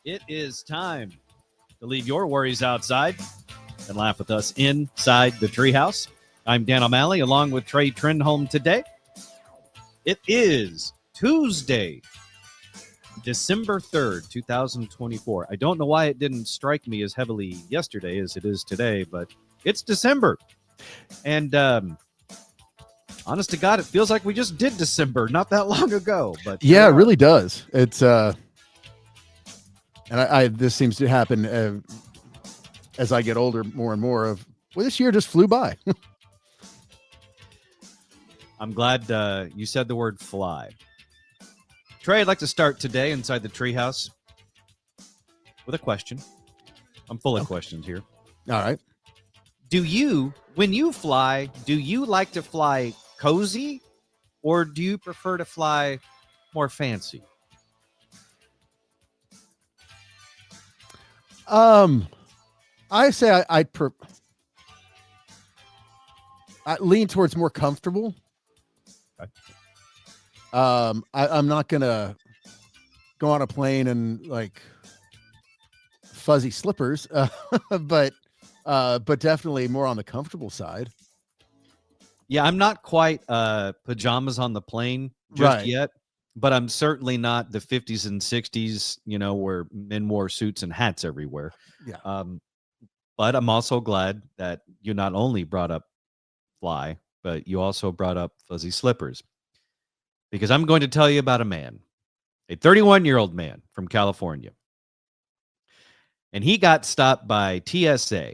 It is time to leave your worries outside and laugh with us inside the Treehouse. I'm Dan O'Malley along with Trey Trenholm today. It is Tuesday, December 3rd, 2024. I don't know why it didn't strike me as heavily yesterday as it is today, but it's December. And honest to God, it feels like we just did December not that long ago. But yeah, it really does. It's and I this seems to happen as I get older more and more of, well, this year just flew by. I'm glad you said the word fly. Trey, I'd like to start today inside the Treehouse with a question. I'm full of questions here. All right. When you fly, do you like to fly cozy or do you prefer to fly more fancy? I say I lean towards more comfortable. Okay. I'm not gonna go on a plane and like fuzzy slippers, but definitely more on the comfortable side. Yeah, I'm not quite pajamas on the plane just yet, but I'm certainly not the 50s and 60s, where men wore suits and hats everywhere. Yeah. But I'm also glad that you not only brought up fly, but you also brought up fuzzy slippers. Because I'm going to tell you about a man, a 31-year-old man from California. And he got stopped by TSA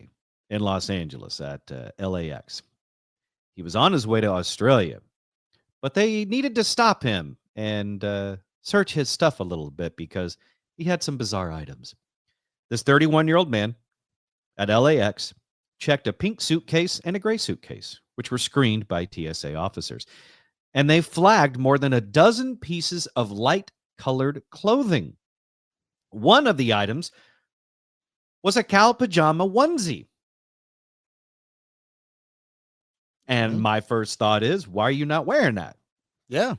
in Los Angeles at LAX. He was on his way to Australia, but they needed to stop him and search his stuff a little bit because he had some bizarre items. This 31-year-old man at LAX checked a pink suitcase and a gray suitcase, which were screened by TSA officers. And they flagged more than a dozen pieces of light-colored clothing. One of the items was a cow pajama onesie. And my first thought is, why are you not wearing that? Yeah.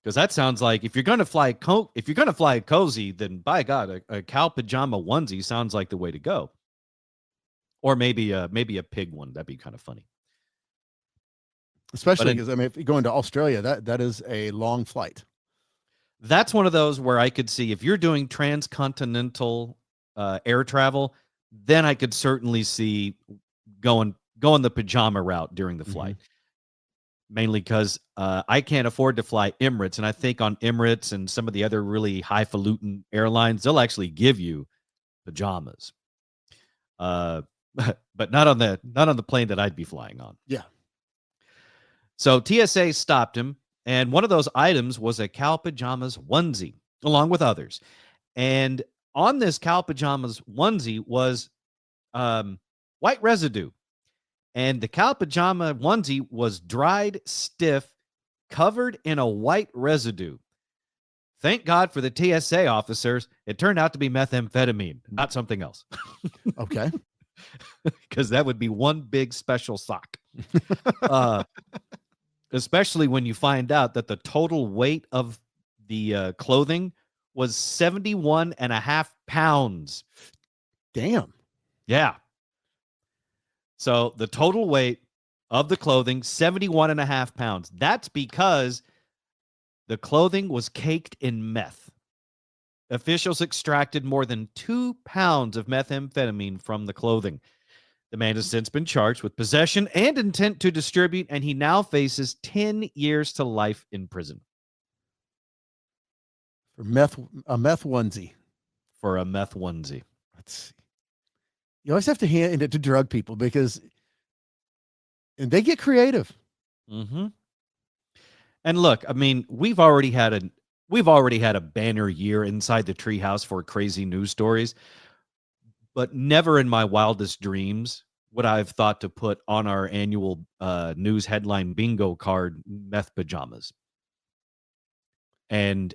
Because that sounds like if you're going to fly cozy, then by God, a cow pajama onesie sounds like the way to go. Or maybe a pig one. That'd be kind of funny. Especially because, if you're going to Australia, that is a long flight. That's one of those where I could see if you're doing transcontinental air travel, then I could certainly see going the pajama route during the flight. Mainly because I can't afford to fly Emirates, and I think on Emirates and some of the other really highfalutin airlines, they'll actually give you pajamas. But not on the plane that I'd be flying on. Yeah. So TSA stopped him, and one of those items was a cow pajamas onesie, along with others. And on this cow pajamas onesie was white residue. And the cow pajama onesie was dried, stiff, covered in a white residue. Thank God for the TSA officers. It turned out to be methamphetamine, not something else. Okay. Because that would be one big special sock. Especially when you find out that the total weight of the clothing was 71.5 pounds. Damn. Yeah. So the total weight of the clothing, 71.5 pounds. That's because the clothing was caked in meth. Officials extracted more than 2 pounds of methamphetamine from the clothing. The man has since been charged with possession and intent to distribute, and he now faces 10 years to life in prison. For a meth onesie. For a meth onesie. Let's see. You always have to hand it to drug people because they get creative. Mm-hmm. And look, I mean, we've already had a banner year inside the Treehouse for crazy news stories. But never in my wildest dreams would I have thought to put on our annual news headline bingo card meth pajamas. And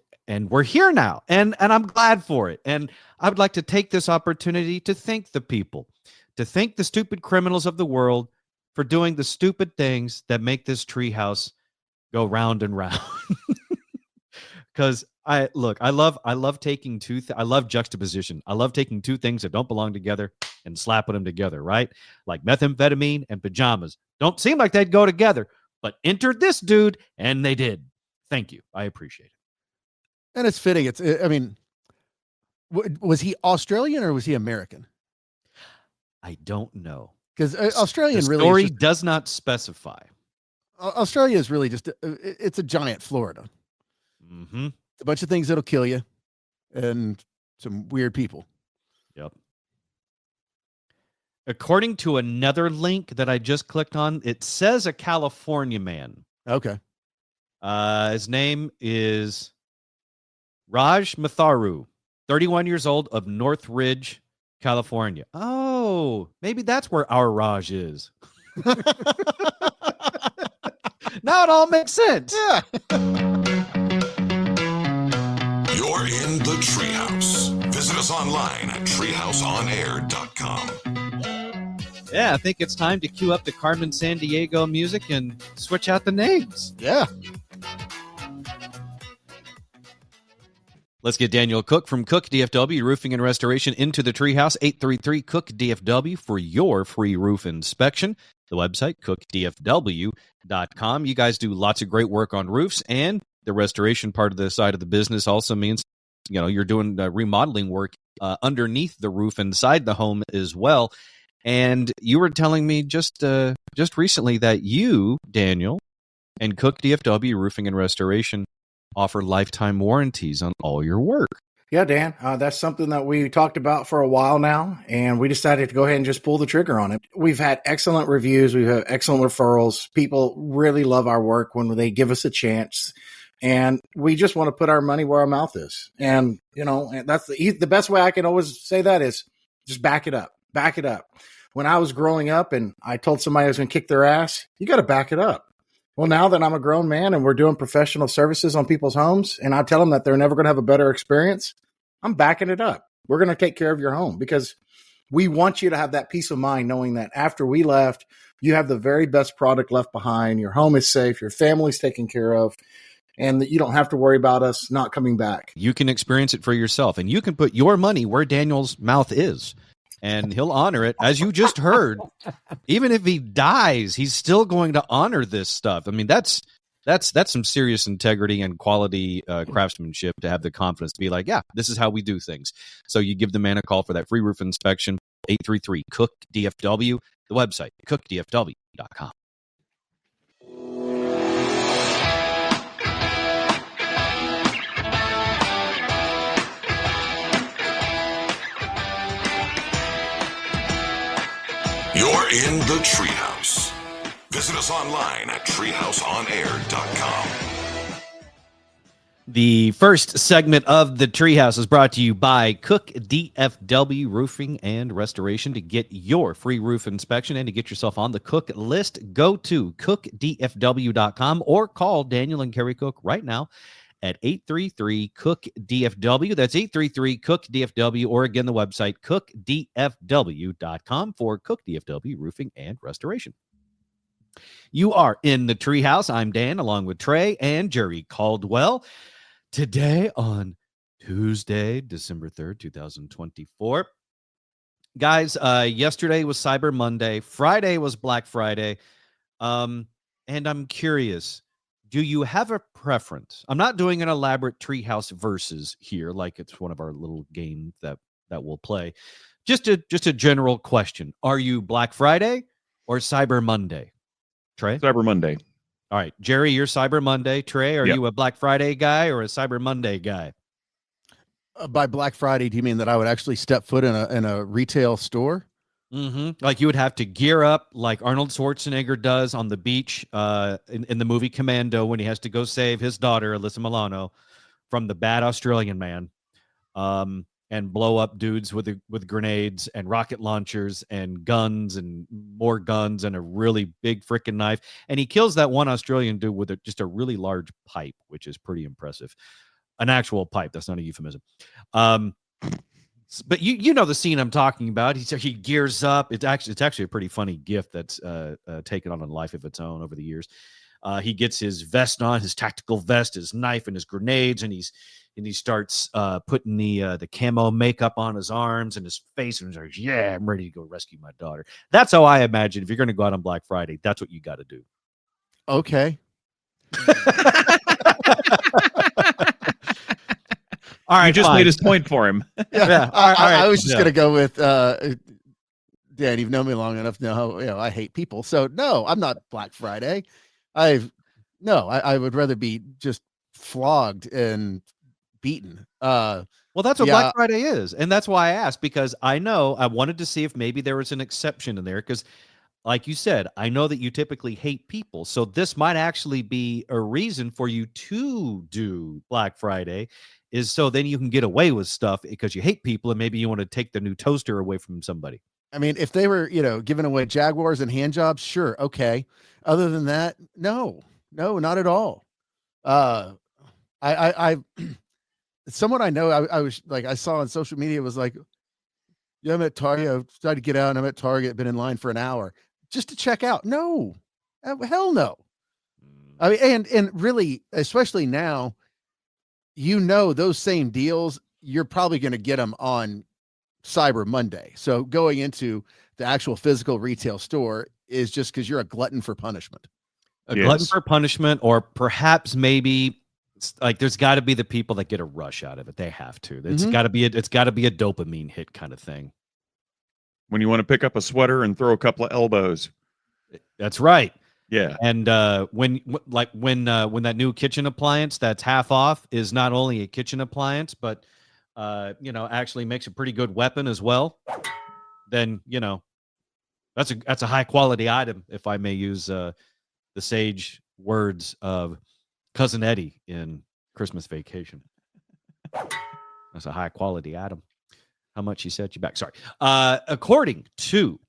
we're here now, and I'm glad for it. And I would like to take this opportunity to thank the people, to thank the stupid criminals of the world for doing the stupid things that make this Treehouse go round and round. Because I love taking I love juxtaposition. I love taking two things that don't belong together and slapping them together, right? Like methamphetamine and pajamas. Don't seem like they'd go together, but enter this dude, and they did. Thank you. I appreciate it. And it's fitting. I mean, was he Australian or was he American? I don't know. Because Australian the really story does not specify. Australia is really just it's a giant Florida. Mm-hmm. It's a bunch of things that'll kill you, and some weird people. Yep. According to another link that I just clicked on, it says a California man. Okay. His name is Raj Matharu, 31 years old, of Northridge, California. Oh, maybe that's where our Raj is. Now it all makes sense. Yeah. You're in the Treehouse. Visit us online at treehouseonair.com. Yeah, I think it's time to cue up the Carmen Sandiego music and switch out the names. Yeah. Let's get Daniel Cook from Cook DFW Roofing and Restoration into the Treehouse. 833-COOK-DFW for your free roof inspection. The website, cookdfw.com. You guys do lots of great work on roofs, and the restoration part of the side of the business also means, you're doing remodeling work underneath the roof inside the home as well. And you were telling me just recently that you, Daniel, and Cook DFW Roofing and Restoration offer lifetime warranties on all your work. Yeah, Dan, that's something that we talked about for a while now, and we decided to go ahead and just pull the trigger on it. We've had excellent reviews. We've had excellent referrals. People really love our work when they give us a chance, and we just want to put our money where our mouth is. And, that's the best way I can always say that is just back it up. Back it up. When I was growing up and I told somebody I was going to kick their ass, you got to back it up. Well, now that I'm a grown man and we're doing professional services on people's homes, and I tell them that they're never going to have a better experience, I'm backing it up. We're going to take care of your home because we want you to have that peace of mind knowing that after we left, you have the very best product left behind. Your home is safe. Your family's taken care of, and that you don't have to worry about us not coming back. You can experience it for yourself, and you can put your money where Daniel's mouth is, and he'll honor it. As you just heard, even if he dies, he's still going to honor this stuff. I mean, that's some serious integrity and quality craftsmanship to have the confidence to be like, yeah, this is how we do things. So you give the man a call for that free roof inspection, 833-COOK-DFW, the website, cookdfw.com. You're in the Treehouse. Visit us online at treehouseonair.com. The first segment of the Treehouse is brought to you by Cook DFW Roofing and Restoration. To get your free roof inspection and to get yourself on the Cook list, go to cookdfw.com or call Daniel and Kerry Cook right now at 833-COOK-DFW. That's 833-COOK-DFW, or again, the website, cookdfw.com for Cook DFW Roofing and Restoration. You are in the Treehouse. I'm Dan, along with Trey and Jerry Caldwell. Today on Tuesday, December 3rd, 2024. Guys, yesterday was Cyber Monday. Friday was Black Friday. And I'm curious, do you have a preference? I'm not doing an elaborate Treehouse versus here, like it's one of our little games that we'll play. Just a general question. Are you Black Friday or Cyber Monday? Trey? Cyber Monday. All right. Jerry, you're Cyber Monday. Trey, are you a Black Friday guy or a Cyber Monday guy? By Black Friday, do you mean that I would actually step foot in a retail store? Mm-hmm. Like you would have to gear up like Arnold Schwarzenegger does on the beach in the movie Commando when he has to go save his daughter, Alyssa Milano, from the bad Australian man, and blow up dudes with grenades and rocket launchers and guns and more guns and a really big freaking knife. And he kills that one Australian dude with just a really large pipe, which is pretty impressive. An actual pipe. That's not a euphemism. But you know the scene I'm talking about. He gears up. It's actually a pretty funny gift that's taken on a life of its own over the years. He gets his vest on, his tactical vest, his knife, and his grenades, and he starts putting the camo makeup on his arms and his face, and he's like, "Yeah, I'm ready to go rescue my daughter." That's how I imagine if you're going to go out on Black Friday, that's what you got to do. Okay. All right, You just fine. made his point for him. Yeah. All right. I was just Yeah. gonna go with Dan, you've known me long enough to know how I hate people. So no, I'm not Black Friday. I would rather be just flogged and beaten. Well, that's what Yeah. Black Friday is. And that's why I asked, because I wanted to see if maybe there was an exception in there. Because, like you said, I know that you typically hate people. So this might actually be a reason for you to do Black Friday, is so then you can get away with stuff because you hate people and maybe you want to take the new toaster away from somebody. I mean, if they were, giving away Jaguars and hand jobs, sure, okay. Other than that, no, not at all. I someone I know, I was like, I saw on social media was like, yeah, I'm at Target. I tried to get out and I'm at Target, been in line for an hour just to check out. No, hell no. I mean, and really, especially now, those same deals, you're probably going to get them on Cyber Monday. So going into the actual physical retail store is just because you're a glutton for punishment. A glutton for punishment, or perhaps maybe like there's got to be the people that get a rush out of it. They have to. It's got to be a dopamine hit kind of thing. When you want to pick up a sweater and throw a couple of elbows. That's right. Yeah. And when that new kitchen appliance that's half off is not only a kitchen appliance, but actually makes a pretty good weapon as well, then that's a high quality item, if I may use the sage words of Cousin Eddie in Christmas Vacation. That's a high quality item. How much he set you back? Sorry. According to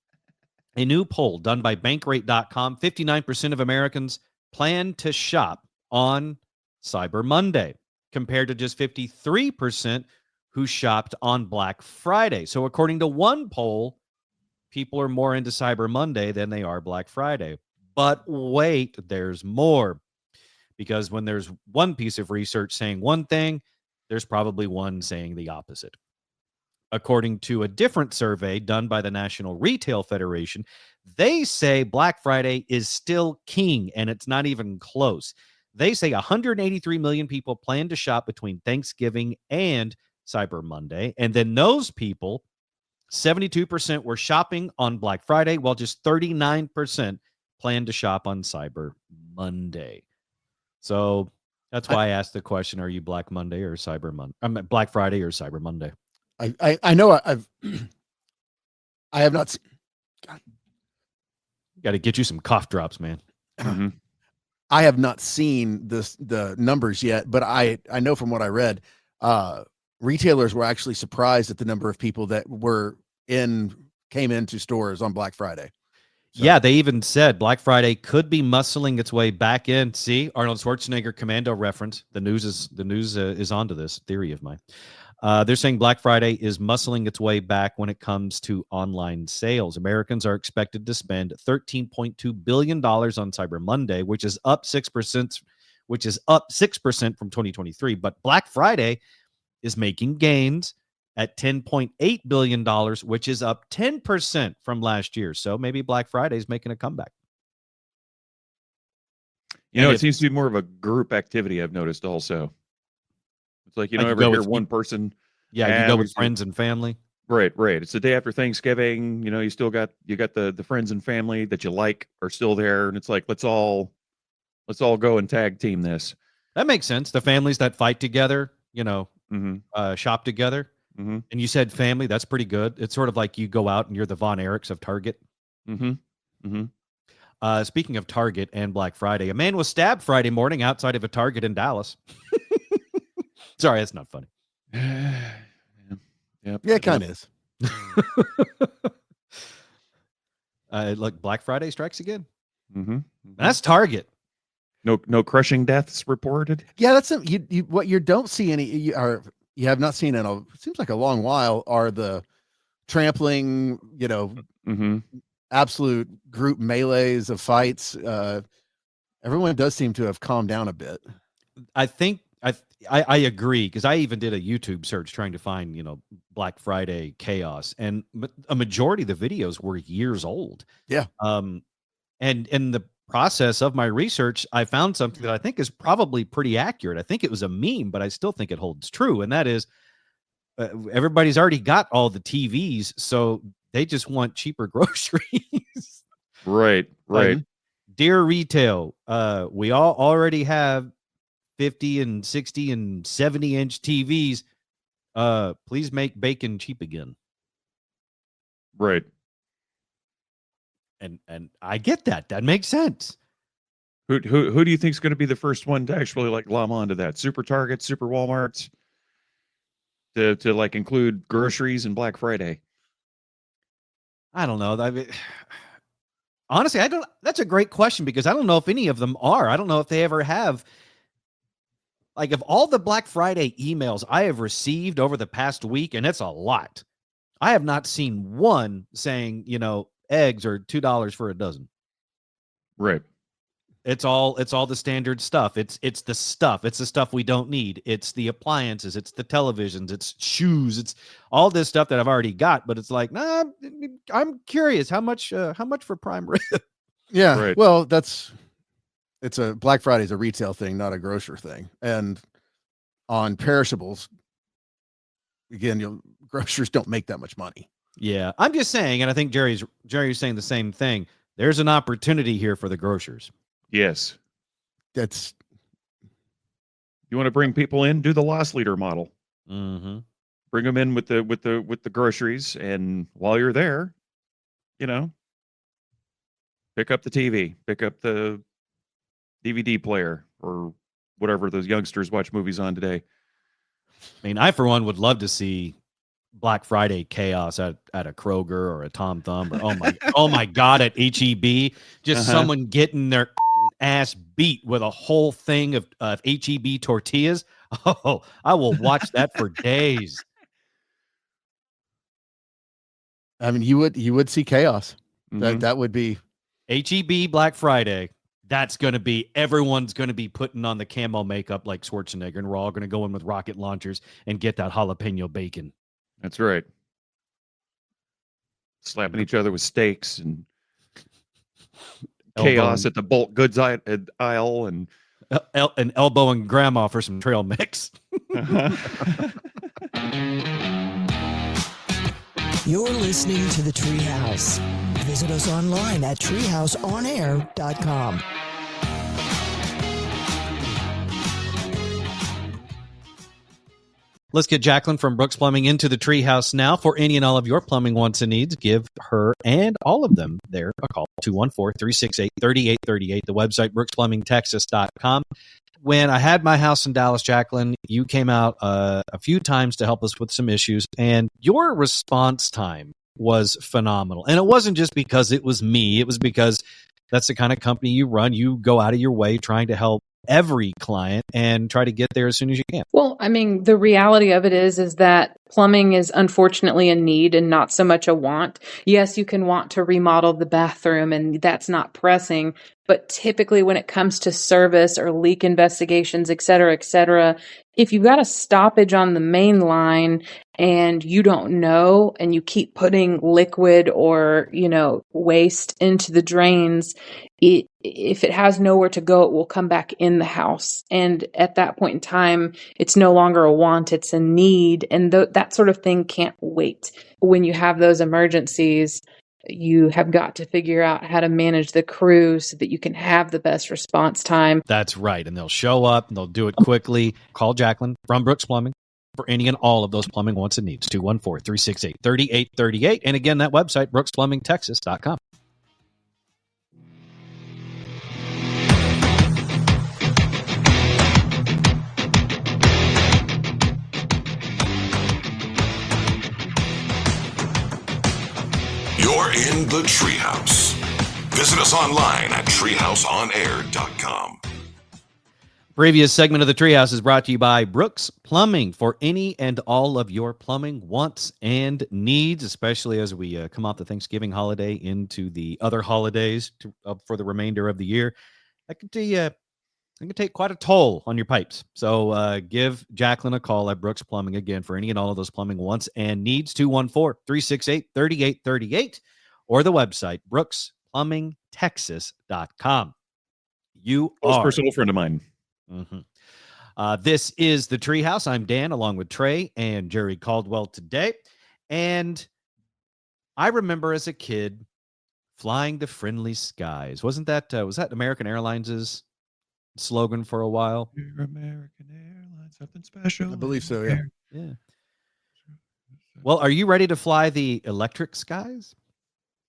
a new poll done by Bankrate.com, 59% of Americans plan to shop on Cyber Monday, compared to just 53% who shopped on Black Friday. So according to one poll, people are more into Cyber Monday than they are Black Friday. But wait, there's more. Because when there's one piece of research saying one thing, there's probably one saying the opposite. According to a different survey done by the National Retail Federation, they say Black Friday is still king, and it's not even close. They say 183 million people plan to shop between Thanksgiving and Cyber Monday. And then those people, 72% were shopping on Black Friday, while just 39% plan to shop on Cyber Monday. So that's why I asked the question: are you Black Monday or Cyber Monday? I mean, Black Friday or Cyber Monday? I know I have not. Got to get you some cough drops, man. Mm-hmm. I have not seen the numbers yet, but I know from what I read, retailers were actually surprised at the number of people that came into stores on Black Friday. So. Yeah, they even said Black Friday could be muscling its way back in. See, Arnold Schwarzenegger Commando reference. The news is onto this theory of mine. They're saying Black Friday is muscling its way back when it comes to online sales. Americans are expected to spend $13.2 billion on Cyber Monday, which is up 6%, from 2023. But Black Friday is making gains at $10.8 billion, which is up 10% from last year. So maybe Black Friday is making a comeback. It seems to be more of a group activity, I've noticed also. It's like, every year one person. Yeah, you go with friends and family. Right. It's the day after Thanksgiving. You still got the friends and family that you like are still there. And it's like, let's all go and tag team this. That makes sense. The families that fight together, shop together. Mm-hmm. And you said family, that's pretty good. It's sort of like you go out and you're the Von Erichs of Target. Mm-hmm. Mm-hmm. Speaking of Target and Black Friday, a man was stabbed Friday morning outside of a Target in Dallas. Sorry, that's not funny. Yeah, it kind of is. Look, Black Friday strikes again. Mm-hmm. That's Target. No crushing deaths reported. Yeah, that's what you don't see any. You have not seen in it seems like a long while. Are the trampling? Mm-hmm. Absolute group melees of fights. Everyone does seem to have calmed down a bit. I think I agree, because I even did a YouTube search trying to find, Black Friday chaos, and a majority of the videos were years old. Yeah. And in the process of my research, I found something that I think is probably pretty accurate. I think it was a meme, but I still think it holds true, and that is everybody's already got all the TVs, so they just want cheaper groceries. Right. Dear retail, we all already have 50 and 60 and 70-inch TVs. Please make bacon cheap again. Right. And I get that. That makes sense. Who do you think is going to be the first one to actually like glom onto that? Super Targets, Super Walmarts, to like include groceries and Black Friday? I don't know. I mean, honestly, I don't. That's a great question, because I don't know if any of them are. I don't know if they ever have. Like, of all the Black Friday emails I have received over the past week, and it's a lot, I have not seen one saying, eggs are $2 for a dozen. Right. It's all the standard stuff. It's the stuff. It's the stuff we don't need. It's the appliances. It's the televisions. It's shoes. It's all this stuff that I've already got. But it's like, nah, I'm curious how much for prime rib. Yeah. Right. Well, it's a Black Friday is a retail thing, not a grocer thing. And on perishables, again, grocers don't make that much money. Yeah, I'm just saying, and I think Jerry's saying the same thing. There's an opportunity here for the grocers. Yes. That's You want to bring people in, do the loss leader model. Mm-hmm. Bring them in with the groceries, and while you're there, pick up the TV, pick up the DVD player, or whatever those youngsters watch movies on today. I mean, I for one would love to see Black Friday chaos at a Kroger or a Tom Thumb, or oh my God, at HEB, just someone getting their ass beat with a whole thing of HEB tortillas. Oh, I will watch that for days. I mean, you would see chaos. Mhm. That would be HEB Black Friday. That's going to be, everyone's going to be putting on the camo makeup like Schwarzenegger, and we're all going to go in with rocket launchers and get that jalapeno bacon. That's right. Slapping each other with steaks and chaos at the bulk goods aisle, and elbowing grandma for some trail mix. You're listening to the Treehouse. Visit us online at treehouseonair.com. Let's get Jacqueline from Brooks Plumbing into the Treehouse now. For any and all of your plumbing wants and needs, give her and all of them there a call. 214-368-3838. The website, brooksplumbingtexas.com. When I had my house in Dallas, Jacqueline, you came out a few times to help us with some issues, and your response time was phenomenal. And it wasn't just because it was me. It was because that's the kind of company you run. You go out of your way trying to help every client and try to get there as soon as you can. Well, I mean, the reality of it is that plumbing is unfortunately a need and not so much a want. Yes, you can want to remodel the bathroom, and that's not pressing. But typically when it comes to service or leak investigations, et cetera, if you've got a stoppage on the main line and you don't know, and you keep putting liquid or, waste into the drains, if it has nowhere to go, it will come back in the house. And at that point in time, it's no longer a want, it's a need. And that sort of thing can't wait. When you have those emergencies, you have got to figure out how to manage the crew so that you can have the best response time. That's right. And they'll show up and they'll do it quickly. Call Jacqueline from Brooks Plumbing for any and all of those plumbing wants and needs. 214-368-3838. And again, that website, brooksplumbingtexas.com. You're in the Treehouse. Visit us online at treehouseonair.com. Previous segment of the Treehouse is brought to you by Brooks Plumbing for any and all of your plumbing wants and needs, especially as we come off the Thanksgiving holiday into the other holidays for the remainder of the year. that could be it can take quite a toll on your pipes. So give Jacqueline a call at Brooks Plumbing again for any and all of those plumbing wants and needs. 214-368-3838 or the website brooksplumbingtexas.com. You Close are personal friend of mine. This is the Treehouse. I'm Dan, along with Trey and Jerry Caldwell today. And I remember as a kid flying the friendly skies. Wasn't that was that American Airlines' slogan for a while? You're American Airlines, something special. I believe so. Yeah. Yeah. Well, are you ready to fly the electric skies?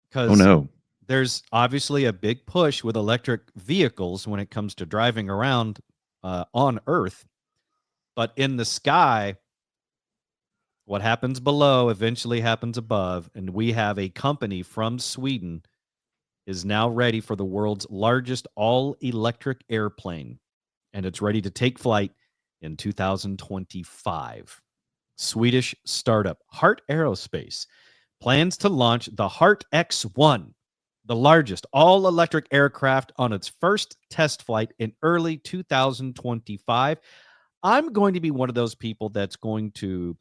Because Oh no. there's obviously a big push with electric vehicles when it comes to driving around on Earth. But in the sky, what happens below eventually happens above. And we have a company from Sweden is now ready for the world's largest all-electric airplane. And it's ready to take flight in 2025. Swedish startup Heart Aerospace plans to launch the Heart X1, the largest all-electric aircraft, on its first test flight in early 2025. I'm going to be one of those people that's going to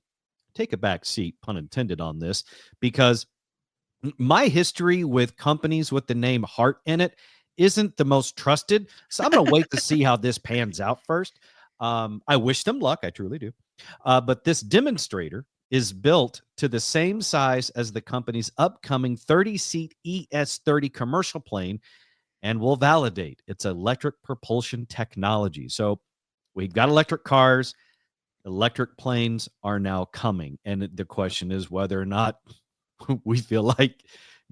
take a back seat, pun intended, on this, because my history with companies with the name Heart in it isn't the most trusted. So I'm going to wait to see how this pans out first. I wish them luck. I truly do. But this demonstrator is built to the same size as the company's upcoming 30-seat ES-30 commercial plane and will validate its electric propulsion technology. So we've got electric cars. Electric planes are now coming. And the question is whether or not we feel like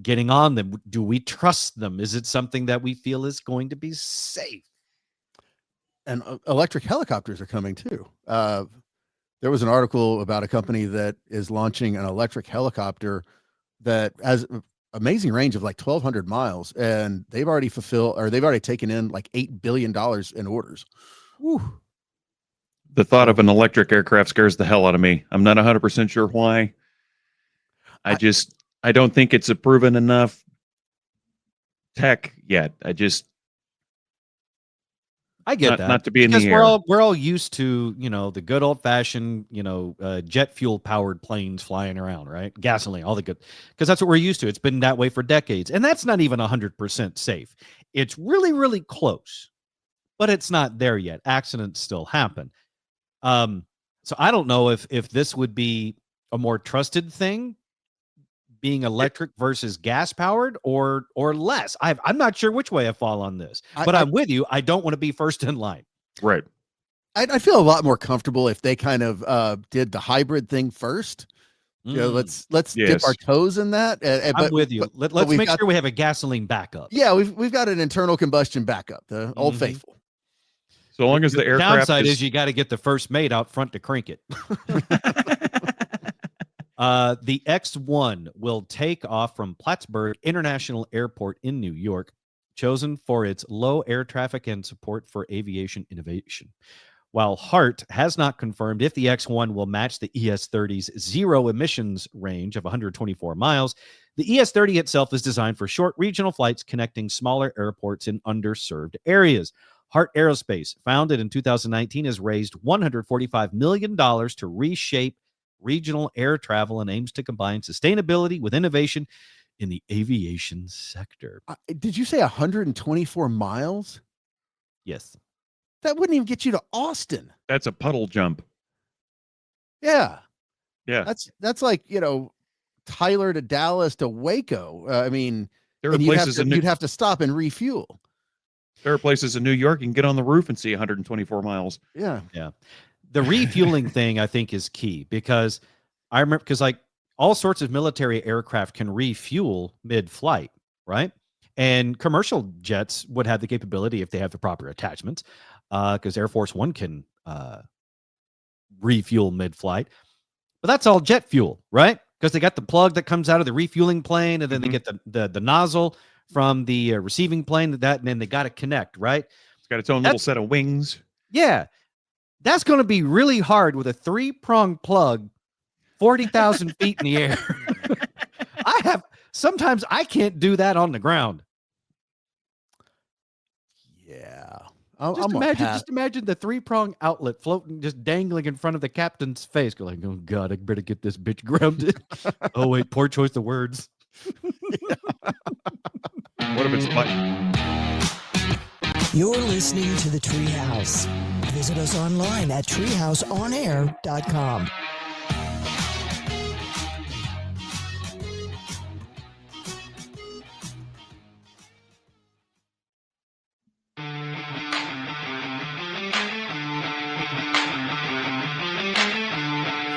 getting on them. Do we trust them? Is it something that we feel is going to be safe? And electric helicopters are coming too. There was an article about a company that is launching an electric helicopter that has an amazing range of like 1,200 miles, and they've already taken in like $8 billion in orders. Whew. The thought of an electric aircraft scares the hell out of me. I'm not 100% sure why. I don't think it's a proven enough tech yet. I get that. Not to be in because the air. We're all used to, the good old fashioned, jet fuel powered planes flying around, right? Gasoline, all the good, because that's what we're used to. It's been that way for decades. And that's not even 100% safe. It's really, really close, but it's not there yet. Accidents still happen. So I don't know if this would be a more trusted thing, being electric versus gas powered, or less. I'm not sure which way I fall on this, but I'm with you. I don't want to be first in line. Right. I feel a lot more comfortable if they kind of did the hybrid thing first. Let's dip our toes in that. I'm with you. Let's make sure we have a gasoline backup. Yeah, we've got an internal combustion backup, the old faithful. So long as the aircraft downside is you got to get the first mate out front to crank it. The X1 will take off from Plattsburgh International Airport in New York, chosen for its low air traffic and support for aviation innovation. While Hart has not confirmed if the X1 will match the ES-30's zero emissions range of 124 miles, the ES-30 itself is designed for short regional flights connecting smaller airports in underserved areas. Hart Aerospace, founded in 2019, has raised $145 million to reshape regional air travel and aims to combine sustainability with innovation in the aviation sector. Did you say 124 miles? Yes. That wouldn't even get you to Austin. That's a puddle jump. Yeah. Yeah. That's like, Tyler to Dallas to Waco. I mean, there are places you'd have to stop and refuel. There are places in New York you can get on the roof and see 124 miles. Yeah. Yeah. The refueling thing, I think, is key because I remember, because like all sorts of military aircraft can refuel mid-flight, right? And commercial jets would have the capability if they have the proper attachments, because Air Force One can refuel mid-flight. But that's all jet fuel, right? Because they got the plug that comes out of the refueling plane, and then they get the nozzle from the receiving plane, and then they got to connect, right? It's got its own little set of wings. Yeah. That's going to be really hard with a 3-prong plug, 40,000 feet in the air. Sometimes I can't do that on the ground. Yeah. Just imagine the 3-prong outlet floating, just dangling in front of the captain's face. Go like, oh God, I better get this bitch grounded. Oh wait, poor choice of words. What if it's fun? You're listening to the Treehouse. Visit us online at treehouseonair.com.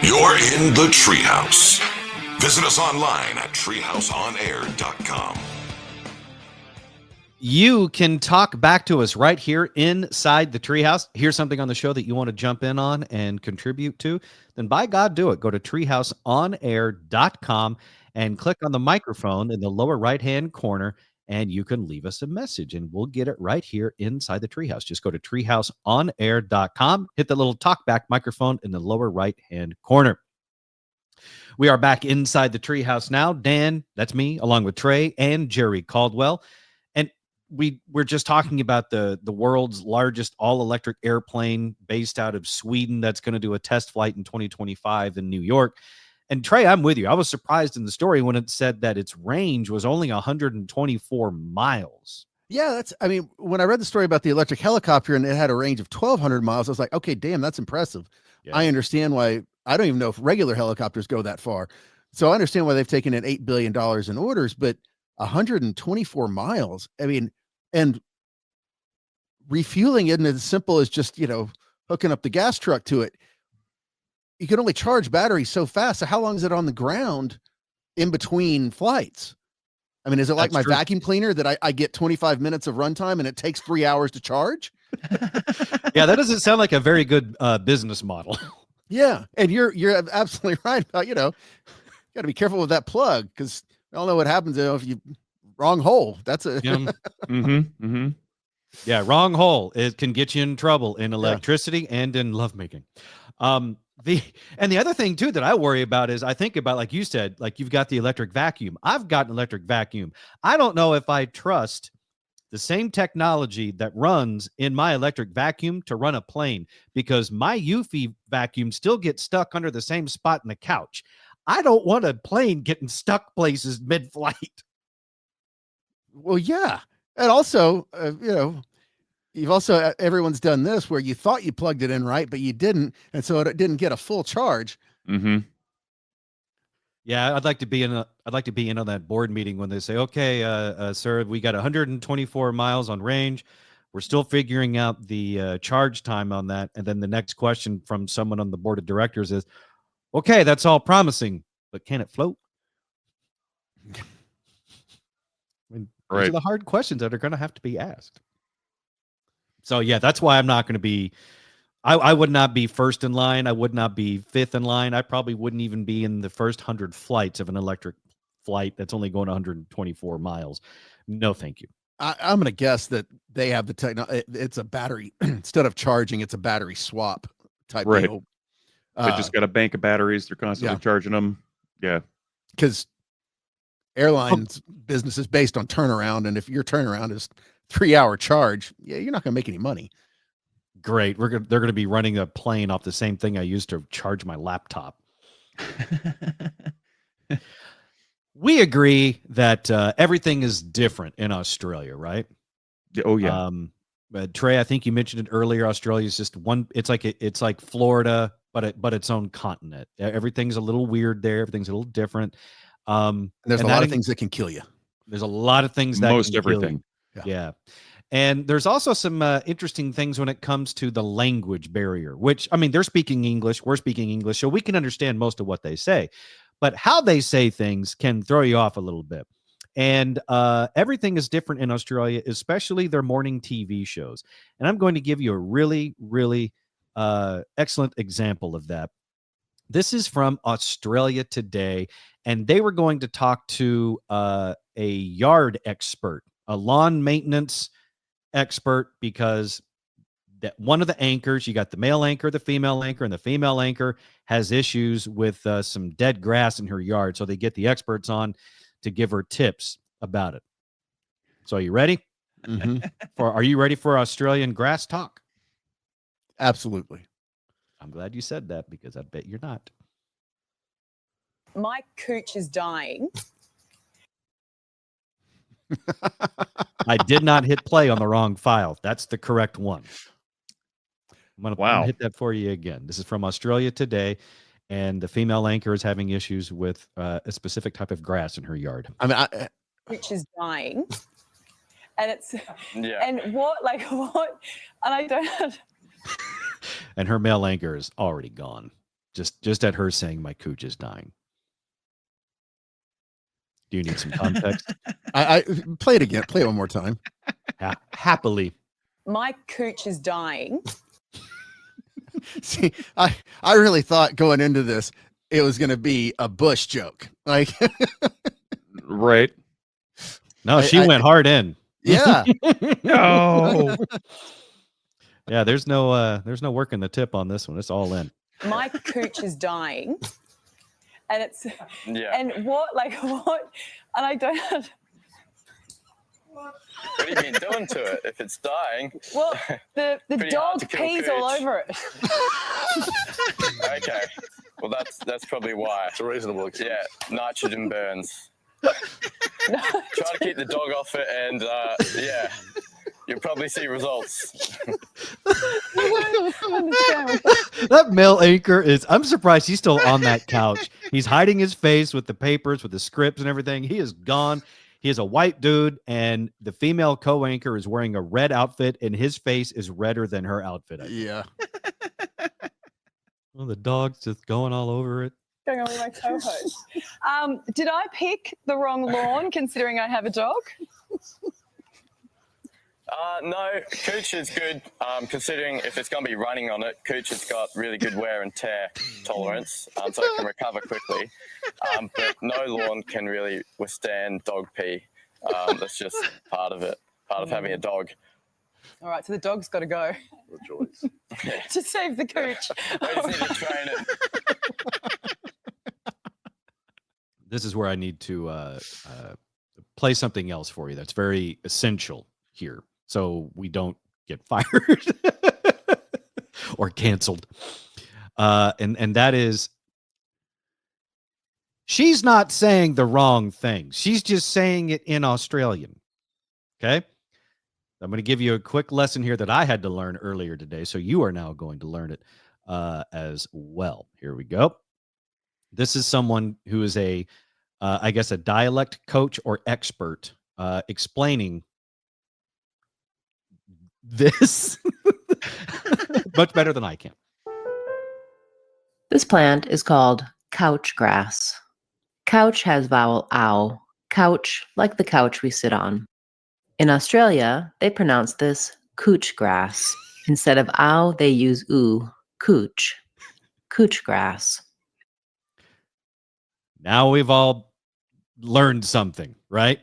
You're in the Treehouse. Visit us online at treehouseonair.com. You can talk back to us right here inside the Treehouse. Here's something on the show that you want to jump in on and contribute to. Then by God, do it. Go to treehouseonair.com and click on the microphone in the lower right-hand corner, and you can leave us a message, and we'll get it right here inside the Treehouse. Just go to treehouseonair.com, hit the little talkback microphone in the lower right-hand corner. We are back inside the Treehouse now. Dan, that's me, along with Trey and Jerry Caldwell. And we're just talking about the world's largest all-electric airplane based out of Sweden that's going to do a test flight in 2025 in New York. And Trey, I'm with you. I was surprised in the story when it said that its range was only 124 miles. Yeah, when I read the story about the electric helicopter and it had a range of 1,200 miles, I was like, okay, damn, that's impressive. Yeah. I understand why. I don't even know if regular helicopters go that far. So I understand why they've taken in $8 billion in orders, but 124 miles. I mean, and refueling isn't as simple as just, hooking up the gas truck to it. You can only charge batteries so fast. So how long is it on the ground in between flights? I mean, is it like my vacuum cleaner that I get 25 minutes of runtime and it takes 3 hours to charge? Yeah, that doesn't sound like a very good business model. Yeah. And you're absolutely right about, got to be careful with that plug, because we all know what happens if you wrong hole. That's a Yeah, wrong hole. It can get you in trouble in electricity and in lovemaking. The other thing too that I worry about is, I think about, like you said, like you've got the electric vacuum. I've got an electric vacuum. I don't know if I trust the same technology that runs in my electric vacuum to run a plane, because my Eufy vacuum still gets stuck under the same spot in the couch. I don't want a plane getting stuck places mid-flight. Well, yeah. And also, you've also, everyone's done this where you thought you plugged it in right, but you didn't. And so it didn't get a full charge. Mm-hmm. Yeah, I'd like to be in on that board meeting when they say, okay, sir, we got 124 miles on range. We're still figuring out the charge time on that. And then the next question from someone on the board of directors is, okay, that's all promising, but can it float? These are the hard questions that are going to have to be asked. So yeah, that's why I'm not going to be, I would not be first in line. I would not be fifth in line. I probably wouldn't even be in the first 100 flights of an electric flight that's only going 124 miles. No, thank you. I'm going to guess that they have the technology. It's a battery instead of charging. It's a battery swap type deal. They just got a bank of batteries. They're constantly charging them. Yeah. Because airlines business is based on turnaround. And if your turnaround is 3-hour charge, you're not going to make any money. Great. They're going to be running a plane off the same thing I used to charge my laptop. We agree that everything is different in Australia, right? Oh yeah. But Trey, I think you mentioned it earlier. Australia is just one. It's like Florida, but its own continent. Everything's a little weird there. Everything's a little different. And there's a lot of things that can kill you. There's a lot of things that most can everything. Kill you. Yeah. And there's also some interesting things when it comes to the language barrier, which, I mean, they're speaking English, we're speaking English, so we can understand most of what they say. But how they say things can throw you off a little bit. And everything is different in Australia, especially their morning TV shows. And I'm going to give you a really, really excellent example of that. This is from Australia Today, and they were going to talk to a yard expert, a lawn maintenance expert, because that one of the anchors, you got the male anchor, the female anchor, and the female anchor has issues with some dead grass in her yard. So they get the experts on to give her tips about it. So are you ready? Are you ready for Australian grass talk? Absolutely. I'm glad you said that because I bet you're not. My cooch is dying. I did not hit play on the wrong file. That's the correct one. I'm gonna hit that for you again. This is from Australia Today, and the female anchor is having issues with a specific type of grass in her yard. I mean, Cooch is dying, and it's and what and I don't have. And her male anchor is already gone. Just at her saying my cooch is dying. Do you need some context? I play it again. Play it one more time. Happily. My cooch is dying. See, I really thought going into this it was going to be a Bush joke, like right. No, she went hard in. Yeah. No. Yeah, there's no working the tip on this one. It's all in. My cooch is dying, and it's and what and I don't have. What have you been doing to it if it's dying? Well, the dog pees all over it. Okay. Well, that's probably why. It's a reasonable excuse. Yeah, nitrogen burns. Try to keep the dog off it, and you'll probably see results. That male anchor is, I'm surprised he's still on that couch. He's hiding his face with the papers, with the scripts and everything. He is gone. He is a white dude, and the female co-anchor is wearing a red outfit, and his face is redder than her outfit. Yeah. Well, the dog's just going all over it. Going on with my co-host. Did I pick the wrong lawn, considering I have a dog? No, Cooch is good, considering if it's going to be running on it. Cooch has got really good wear and tear tolerance, so it can recover quickly. But no lawn can really withstand dog pee. That's just part of it, part of having a dog. All right, so the dog's got to go. Rejoice. To save the cooch. We just need to train it. This is where I need to play something else for you that's very essential here, so we don't get fired or canceled. And that is, she's not saying the wrong thing. She's just saying it in Australian. Okay? I'm going to give you a quick lesson here that I had to learn earlier today, so you are now going to learn it as well. Here we go. This is someone who is I guess a dialect coach or expert explaining this much better than I can. This plant is called couch grass. Couch has vowel ow. Couch, like the couch we sit on. In Australia, they pronounce this cooch grass. Instead of ow, they use oo, cooch. Cooch grass. Now we've all learned something, right?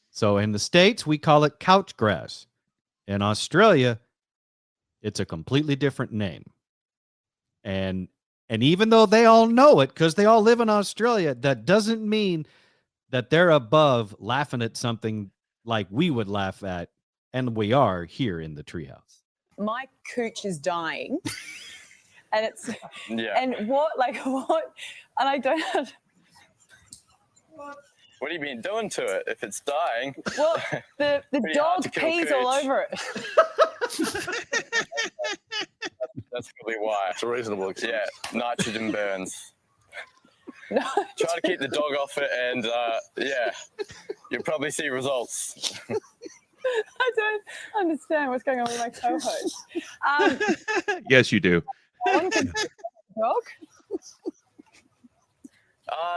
So in the States, we call it couch grass. In Australia, it's a completely different name. And even though they all know it because they all live in Australia, that doesn't mean that they're above laughing at something like we would laugh at, and we are here in the Treehouse. My cooch is dying, and it's and what and I don't have. What have you been doing to it if it's dying? Well, the dog pees all over it. That's probably why. It's a reasonable excuse. Yeah, nitrogen burns. Try to keep the dog off it, and you'll probably see results. I don't understand what's going on with my co-host. Yes, you do. Dog?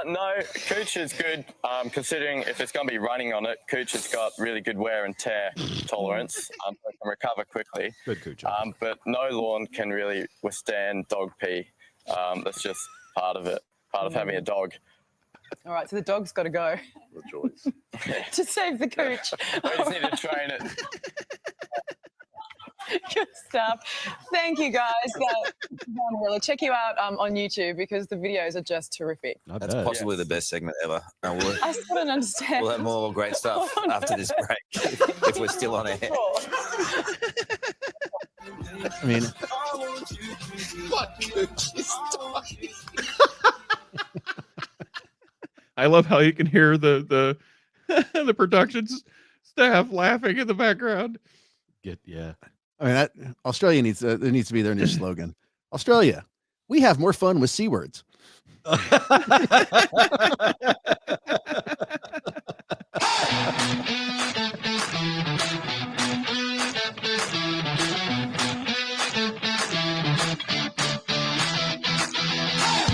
No, Cooch is good, considering if it's going to be running on it. Cooch has got really good wear and tear tolerance, so it can recover quickly. Good Cooch. But no lawn can really withstand dog pee. That's just part of it, part of having a dog. All right, so the dog's got to go. Rejoice. To save the cooch. We just need to train it. Good stuff. Thank you, guys. Really, check you out on YouTube because the videos are just terrific. That's possibly the best segment ever. I still don't understand. We'll have more great stuff after this break if we're still on air. I mean, I love how you can hear the the production staff laughing in the background. I mean, that Australia needs it needs to be their new slogan. Australia, we have more fun with C words.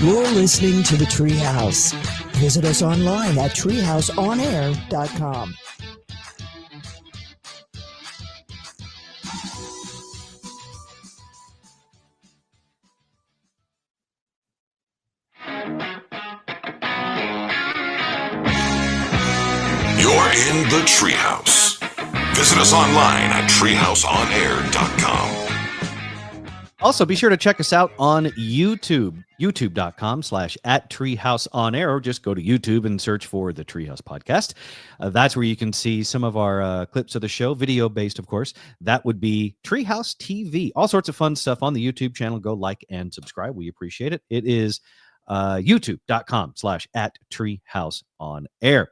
You're listening to the Treehouse. Visit us online at treehouseonair.com. You're in the Treehouse. Visit us online at treehouseonair.com. Also, be sure to check us out on YouTube, youtube.com/@treehouseonair, or just go to YouTube and search for the Treehouse Podcast. That's where you can see some of our clips of the show, video-based, of course. That would be Treehouse TV. All sorts of fun stuff on the YouTube channel. Go like and subscribe. We appreciate it. It is youtube.com/@treehouseonair.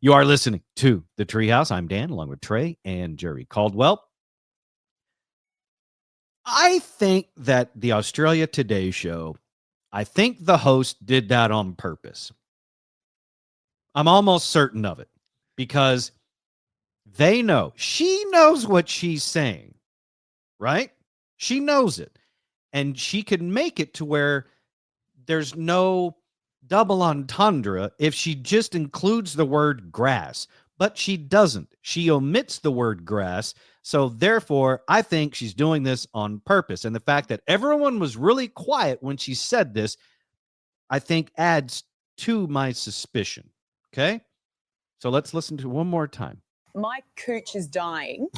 You are listening to the Treehouse. I'm Dan, along with Trey and Jerry Caldwell. I think that the Australia Today show, I think the host did that on purpose. I'm almost certain of it because they know. She knows what she's saying, right? She knows it. And she can make it to where there's no double entendre if she just includes the word grass. But she doesn't. She omits the word grass. So therefore, I think she's doing this on purpose. And the fact that everyone was really quiet when she said this, I think adds to my suspicion. Okay? So let's listen to it one more time. My cooch is dying.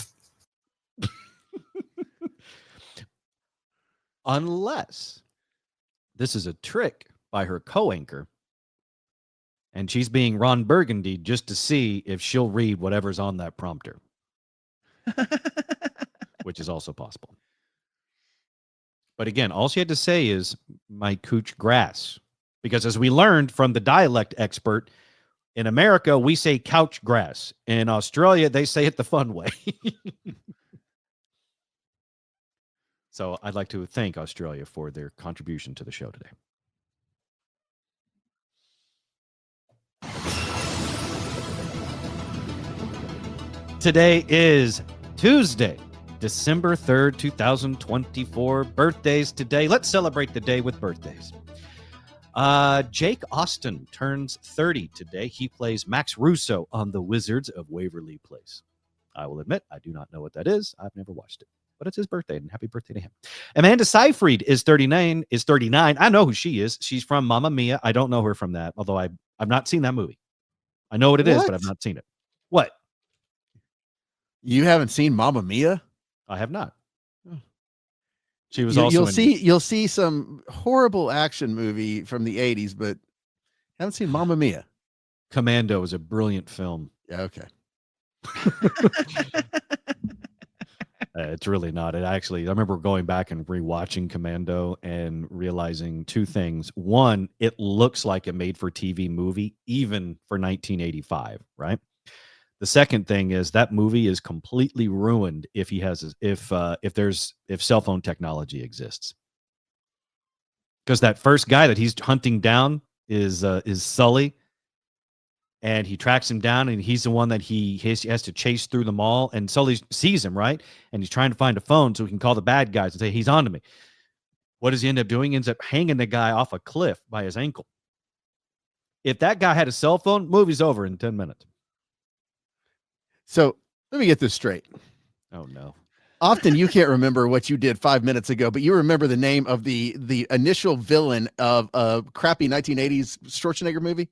Unless this is a trick by her co-anchor, and she's being Ron Burgundy just to see if she'll read whatever's on that prompter, which is also possible. But again, all she had to say is my cooch grass, because as we learned from the dialect expert, in America, we say couch grass. In Australia, they say it the fun way. So I'd like to thank Australia for their contribution to the show today. Today is Tuesday, December 3rd, 2024. Birthdays today. Let's celebrate the day with birthdays. Jake Austin turns 30 today. He plays Max Russo on The Wizards of Waverly Place. I will admit, I do not know what that is. I've never watched it, but it's his birthday, and happy birthday to him. Amanda Seyfried is 39. I know who she is. She's from Mamma Mia. I don't know her from that, although I've not seen that movie. I know what it is, but I've not seen it. What? You haven't seen Mamma Mia? I have not. She was You'll also you'll see some horrible action movie from the 80s, but haven't seen Mamma Mia. Commando is a brilliant film. Yeah, okay. It's really not. I remember going back and rewatching Commando and realizing two things. One, it looks like a made-for-TV movie, even for 1985, right? The second thing is that movie is completely ruined if cell phone technology exists. Because that first guy that he's hunting down is Sully, and he tracks him down, and he's the one that he has to chase through the mall, and Sully sees him, right? And he's trying to find a phone so he can call the bad guys and say, he's on to me. What does he end up doing? He ends up hanging the guy off a cliff by his ankle. If that guy had a cell phone, movie's over in 10 minutes. So let me get this straight. Oh, no. Often you can't remember what you did 5 minutes ago, but you remember the name of the initial villain of a crappy 1980s Schwarzenegger movie?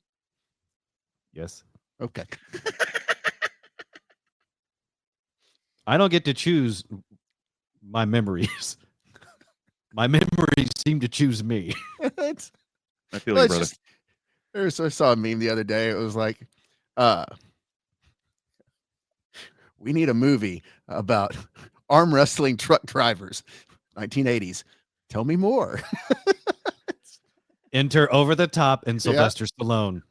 Yes. Okay. I don't get to choose my memories. My memories seem to choose me. It's- I feel well, you, it's brother. just, I saw a meme the other day. It was like, we need a movie about arm wrestling truck drivers, 1980s. Tell me more. Enter Over the Top and Yeah. Sylvester Stallone,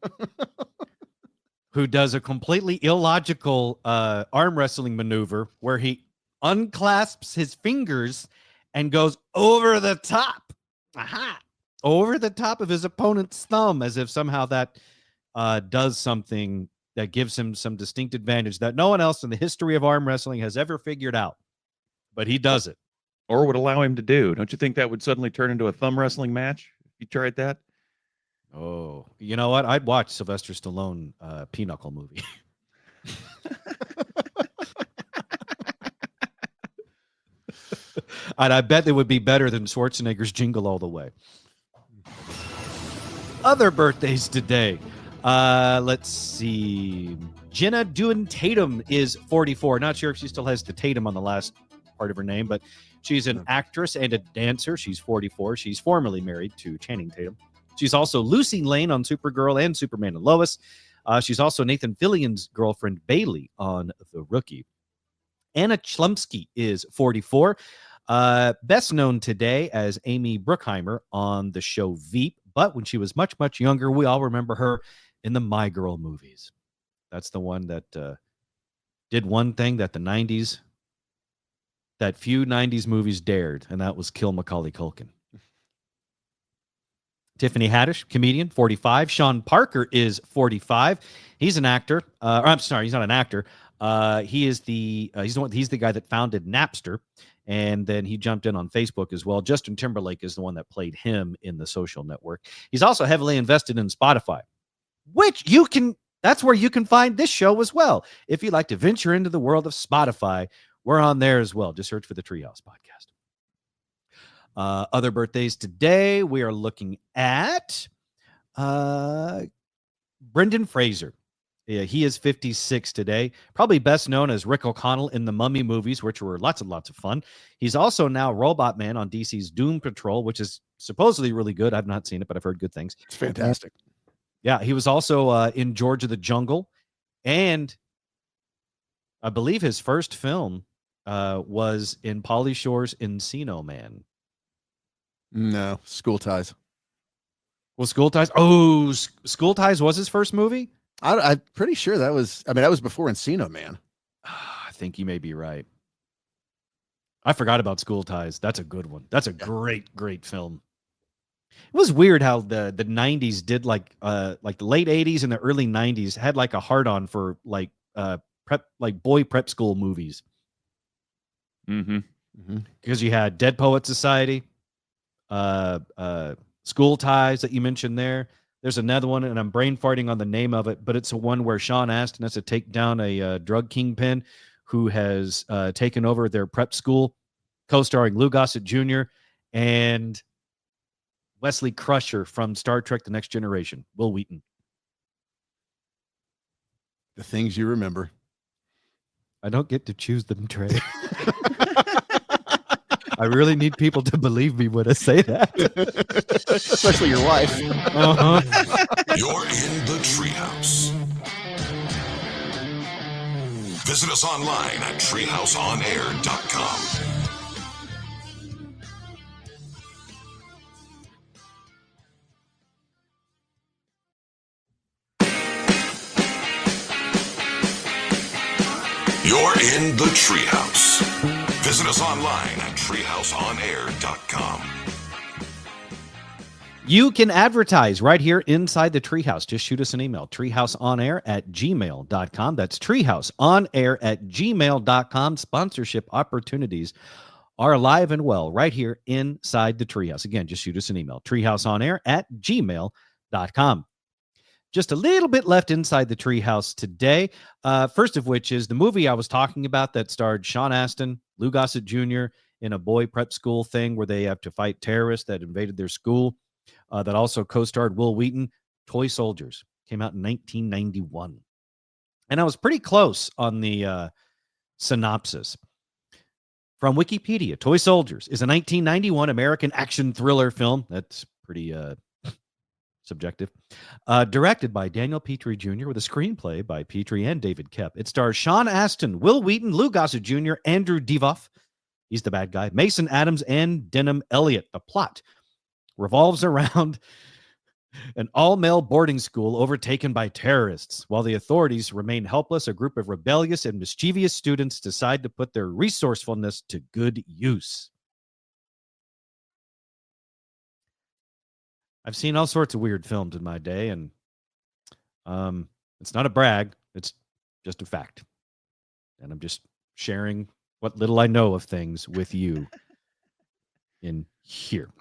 who does a completely illogical arm wrestling maneuver where he unclasps his fingers and goes over the top. Aha! Over the top of his opponent's thumb, as if somehow that does something that gives him some distinct advantage that no one else in the history of arm wrestling has ever figured out. But he does it. Or would allow him to do. Don't you think that would suddenly turn into a thumb wrestling match if you tried that? Oh, you know what? I'd watch Sylvester Stallone Pinochle movie. And I bet it would be better than Schwarzenegger's Jingle All the Way. Other birthdays today. Let's see. Jenna Dewan Tatum is 44. Not sure if she still has the Tatum on the last part of her name, but she's an actress and a dancer. She's 44. She's formerly married to Channing Tatum. She's also Lucy Lane on Supergirl and Superman and Lois. She's also Nathan Fillion's girlfriend, Bailey, on The Rookie. Anna Chlumsky is 44. Best known today as Amy Bruckheimer on the show Veep. But when she was much, much younger, we all remember her in the My Girl movies. That's the one that did one thing that few 90s movies dared, and that was kill Macaulay Culkin. Tiffany Haddish, comedian, 45. Sean Parker is 45. He's an actor. I'm sorry, he's not an actor. He's the guy that founded Napster, and then he jumped in on Facebook as well. Justin Timberlake is the one that played him in The Social Network. He's also heavily invested in Spotify, which that's where you can find this show as well. If you'd like to venture into the world of Spotify, we're on there as well. Just search for the Treehouse Podcast. Other birthdays today, we are looking at Brendan Fraser. Yeah, he is 56 today. Probably best known as Rick O'Connell in the Mummy movies, which were lots and lots of fun. He's also now Robot Man on DC's Doom Patrol, which is supposedly really good. I've not seen it, but I've heard good things. It's fantastic. Yeah, he was also in George of the Jungle, and I believe his first film was in Pauly Shore's Encino Man. No, School Ties. Well, School Ties. Oh, School Ties was his first movie? I'm pretty sure that was before Encino Man. I think you may be right. I forgot about School Ties. That's a good one. That's a great, great film. It was weird how the 90s did like the late 80s and the early 90s had like a hard on for boy prep school movies. Mm-hmm. Because you had Dead Poet Society, School Ties that you mentioned there. There's another one, and I'm brain farting on the name of it, but it's a one where Sean Astin has to take down a drug kingpin who has taken over their prep school, co-starring Lou Gossett Jr. and Wesley Crusher from Star Trek The Next Generation, Will Wheaton. The things you remember. I don't get to choose them, Trey. I really need people to believe me when I say that. Especially your wife. Uh-huh. You're in the Treehouse. Visit us online at treehouseonair.com. You're in the Treehouse. Visit us online at treehouseonair.com. You can advertise right here inside the Treehouse. Just shoot us an email, treehouseonair@gmail.com. That's treehouseonair@gmail.com. Sponsorship opportunities are alive and well right here inside the Treehouse. Again, just shoot us an email, treehouseonair@gmail.com. Just a little bit left inside the Treehouse today. First of which is the movie I was talking about that starred Sean Astin, Lou Gossett Jr. in a boy prep school thing where they have to fight terrorists that invaded their school. That also co-starred Will Wheaton. Toy Soldiers came out in 1991. And I was pretty close on the synopsis. From Wikipedia, Toy Soldiers is a 1991 American action thriller film. That's pretty subjective. Directed by Daniel Petrie Jr. with a screenplay by Petrie and David Koepp. It stars Sean Astin, Will Wheaton, Lou Gossett Jr., Andrew Divoff. He's the bad guy. Mason Adams and Denham Elliott. The plot revolves around an all-male boarding school overtaken by terrorists. While the authorities remain helpless, a group of rebellious and mischievous students decide to put their resourcefulness to good use. I've seen all sorts of weird films in my day, and it's not a brag. It's just a fact. And I'm just sharing what little I know of things with you in here.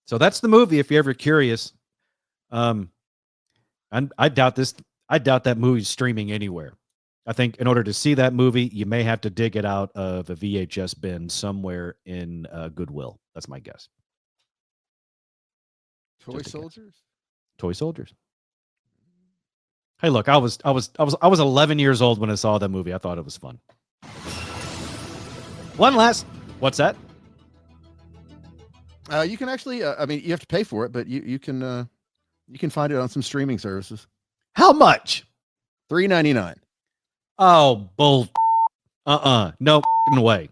So that's the movie, if you're ever curious. And I doubt that movie's streaming anywhere. I think in order to see that movie, you may have to dig it out of a VHS bin somewhere in Goodwill. That's my guess. Toy Soldiers? Toy Soldiers. Hey, look, I was 11 years old when I saw that movie. I thought it was fun. What's that? You can actually, I mean, you have to pay for it, but you can find it on some streaming services. How much? $3.99. Oh, bull. No way.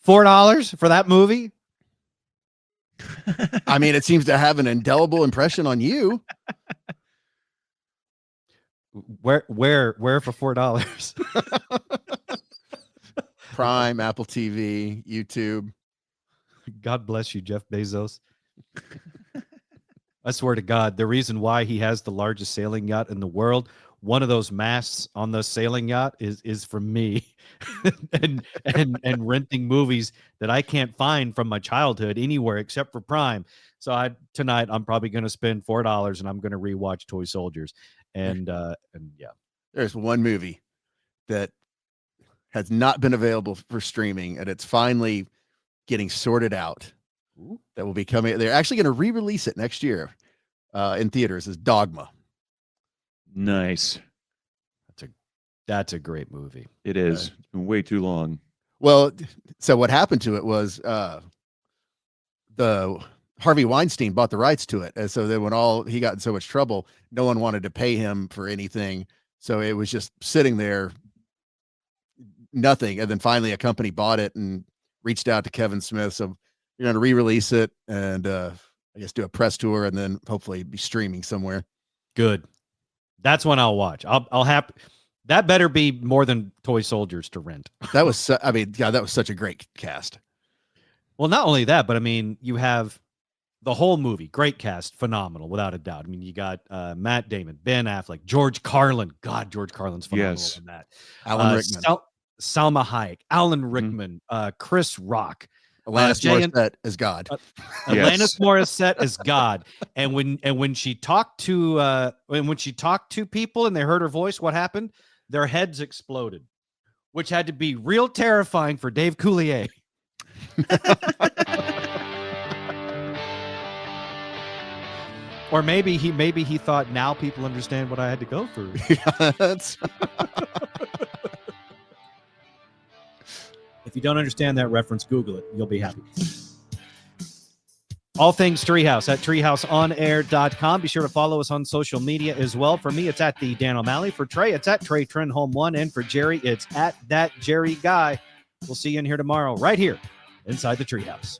$4 for that movie? I mean, it seems to have an indelible impression on you. Where for $4? Prime, Apple TV, YouTube. God bless you, Jeff Bezos. I swear to God, the reason why he has the largest sailing yacht in the world, one of those masts on the sailing yacht is from me and renting movies that I can't find from my childhood anywhere except for Prime. So tonight I'm probably going to spend $4 and I'm going to rewatch Toy Soldiers. And yeah, there's one movie that has not been available for streaming, and it's finally getting sorted out. Ooh. That will be coming. They're actually going to re-release it next year in theaters as Dogma. Nice. That's a great movie. It is. It's been way too long. Well, so what happened to it was the Harvey Weinstein bought the rights to it. And so then when he got in so much trouble, no one wanted to pay him for anything. So it was just sitting there, nothing. And then finally a company bought it and reached out to Kevin Smith. So you're going to re-release it and I guess do a press tour and then hopefully be streaming somewhere. Good. That's one I'll watch. I'll have that better be more than Toy Soldiers to rent. That was, that was such a great cast. Well, not only that, but I mean, you have the whole movie, great cast, phenomenal, without a doubt. I mean, you got Matt Damon, Ben Affleck, George Carlin. God, George Carlin's phenomenal in that. Alan Rickman. Salma Hayek, Alan Rickman, Chris Rock. Alanis Morissette as God. Alanis Morissette as God. And when she talked to people and they heard her voice, what happened? Their heads exploded, which had to be real terrifying for Dave Coulier. Or maybe he thought now people understand what I had to go through. If you don't understand that reference, Google it. You'll be happy. All things Treehouse at treehouseonair.com. Be sure to follow us on social media as well. For me, it's at the Dan O'Malley. For Trey, it's at Trey Trenholm 1. And for Jerry, it's at that Jerry Guy. We'll see you in here tomorrow, right here inside the Treehouse.